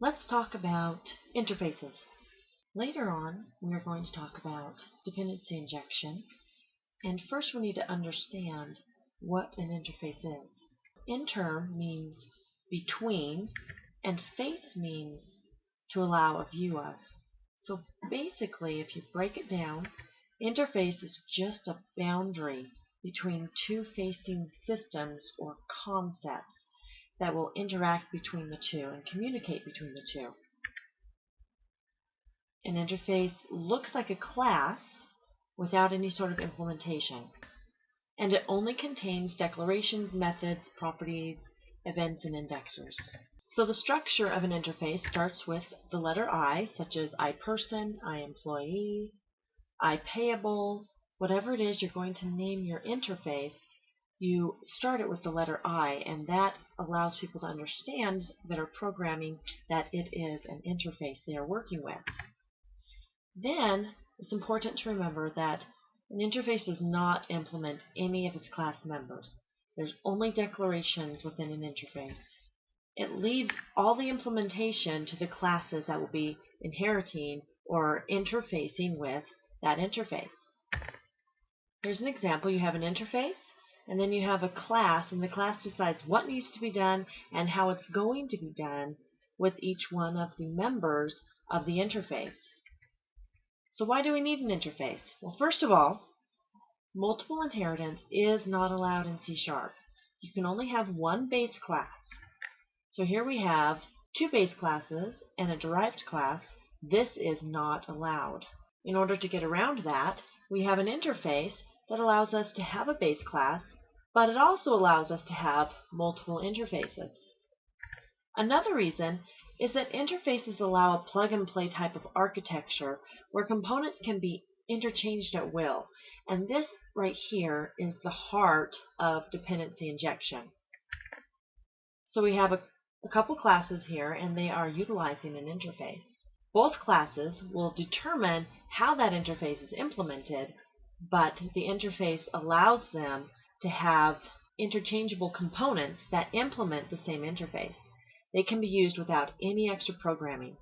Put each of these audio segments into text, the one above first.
Let's talk about interfaces. Later on, we are going to talk about dependency injection. And first we need to understand what an interface is. Inter means between, and face means to allow a view of. So basically, if you break it down, interface is just a boundary between two facing systems or concepts that will interact between the two and communicate between the two. An interface looks like a class without any sort of implementation, and it only contains declarations, methods, properties, events, and indexers. So the structure of an interface starts with the letter I, such as iPerson, iEmployee, iPayable. Whatever it is you're going to name your interface, you start it with the letter I, and that allows people to understand that are programming that it is an interface they are working with. Then it's important to remember that an interface does not implement any of its class members. There's only declarations within an interface. It leaves all the implementation to the classes that will be inheriting or interfacing with that interface. Here's an example. You have an interface, and then you have a class, and the class decides what needs to be done and how it's going to be done with each one of the members of the interface. So why do we need an interface? Well, first of all, multiple inheritance is not allowed in C#. You can only have one base class. So here we have two base classes and a derived class. This is not allowed. In order to get around that, we have an interface that allows us to have a base class, but it also allows us to have multiple interfaces. Another reason is that interfaces allow a plug-and-play type of architecture where components can be interchanged at will. And this right here is the heart of dependency injection. So we have a couple classes here, and they are utilizing an interface. Both classes will determine how that interface is implemented, but the interface allows them to have interchangeable components that implement the same interface. They can be used without any extra programming.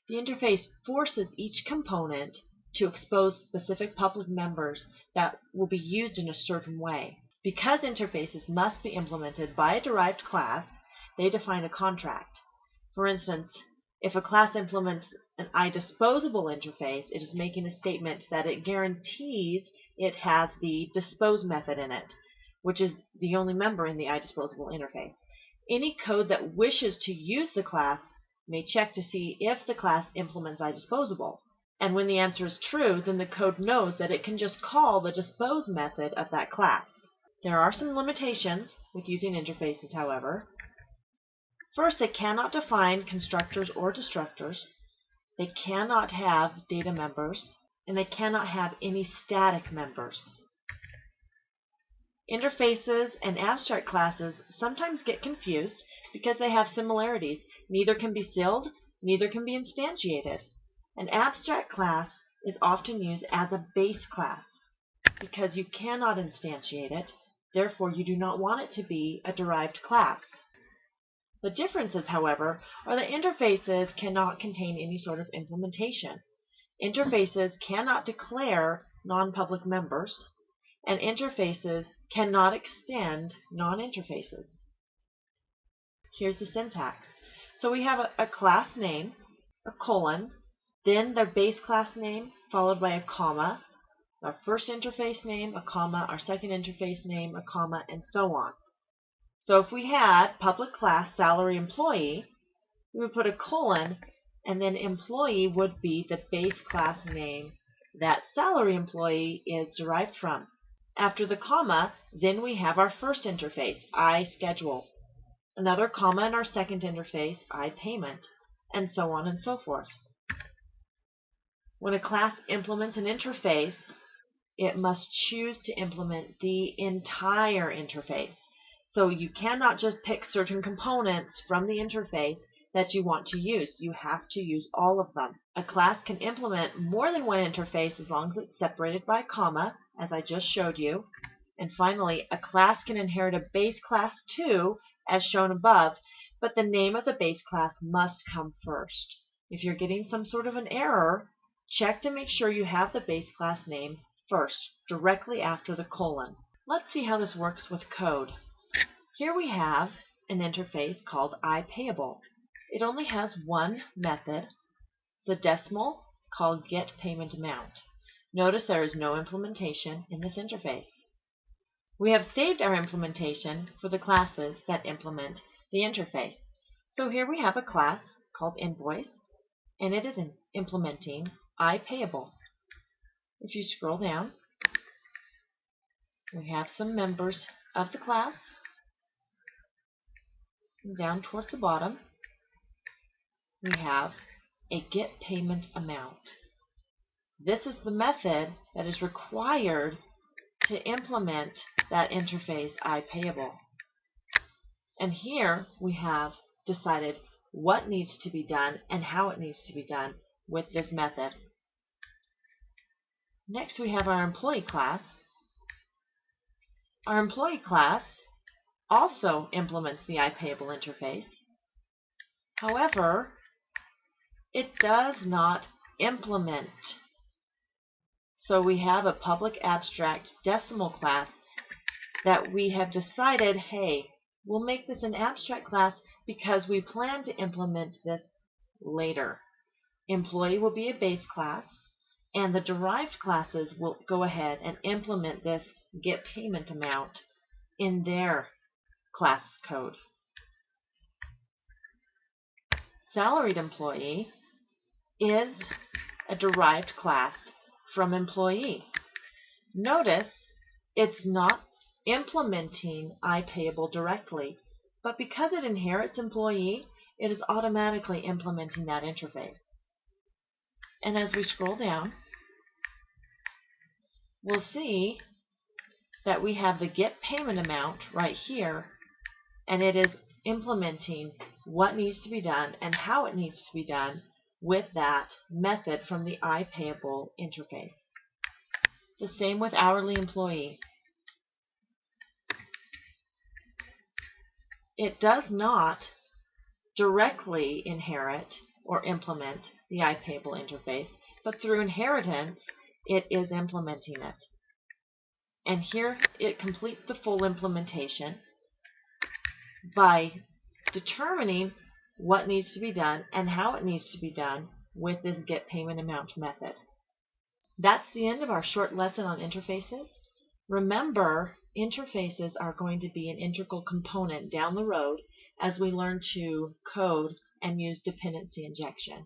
The interface forces each component to expose specific public members that will be used in a certain way. Because interfaces must be implemented by a derived class, they define a contract. For instance, if a class implements an iDisposable interface, it is making a statement that it guarantees it has the dispose method in it, which is the only member in the iDisposable interface. Any code that wishes to use the class may check to see if the class implements iDisposable. And when the answer is true, then the code knows that it can just call the dispose method of that class. There are some limitations with using interfaces, however. First, they cannot define constructors or destructors. They cannot have data members, and they cannot have any static members. Interfaces and abstract classes sometimes get confused because they have similarities. Neither can be sealed, neither can be instantiated. An abstract class is often used as a base class because you cannot instantiate it, therefore you do not want it to be a derived class. The differences, however, are that interfaces cannot contain any sort of implementation. Interfaces cannot declare non-public members, and interfaces cannot extend non-interfaces. Here's the syntax. So we have a class name, a colon, then their base class name, followed by a comma, our first interface name, a comma, our second interface name, a comma, and so on. So if we had public class salary employee, we would put a colon, and then employee would be the base class name that salary employee is derived from. After the comma, then we have our first interface, iSchedule, another comma in our second interface, iPayment, and so on and so forth. When a class implements an interface, it must choose to implement the entire interface. So you cannot just pick certain components from the interface that you want to use. You have to use all of them. A class can implement more than one interface as long as it's separated by a comma, as I just showed you. And finally, a class can inherit a base class too, as shown above, but the name of the base class must come first. If you're getting some sort of an error, check to make sure you have the base class name first, directly after the colon. Let's see how this works with code. Here we have an interface called iPayable. It only has one method. It's a decimal called getPaymentAmount. Notice there is no implementation in this interface. We have saved our implementation for the classes that implement the interface. So here we have a class called Invoice, and it is implementing iPayable. If you scroll down, we have some members of the class. And down towards the bottom, we have a getPaymentAmount. This is the method that is required to implement that interface iPayable. And here we have decided what needs to be done and how it needs to be done with this method. Next we have our employee class. Our employee class also implements the iPayable interface. However, it does not implement. So we have a public abstract decimal class that we have decided, hey, we'll make this an abstract class because we plan to implement this later. Employee will be a base class, and the derived classes will go ahead and implement this getPaymentAmount in their class code. Salaried employee is a derived class from employee. Notice it's not implementing iPayable directly, but because it inherits employee, it is automatically implementing that interface. And as we scroll down, we'll see that we have the getPaymentAmount right here, and it is implementing what needs to be done and how it needs to be done with that method from the iPayable interface. The same with hourly employee. It does not directly inherit or implement the iPayable interface, but through inheritance, it is implementing it. And here it completes the full implementation by determining what needs to be done and how it needs to be done with this getPaymentAmount method. That's the end of our short lesson on interfaces. Remember, interfaces are going to be an integral component down the road as we learn to code and use dependency injection.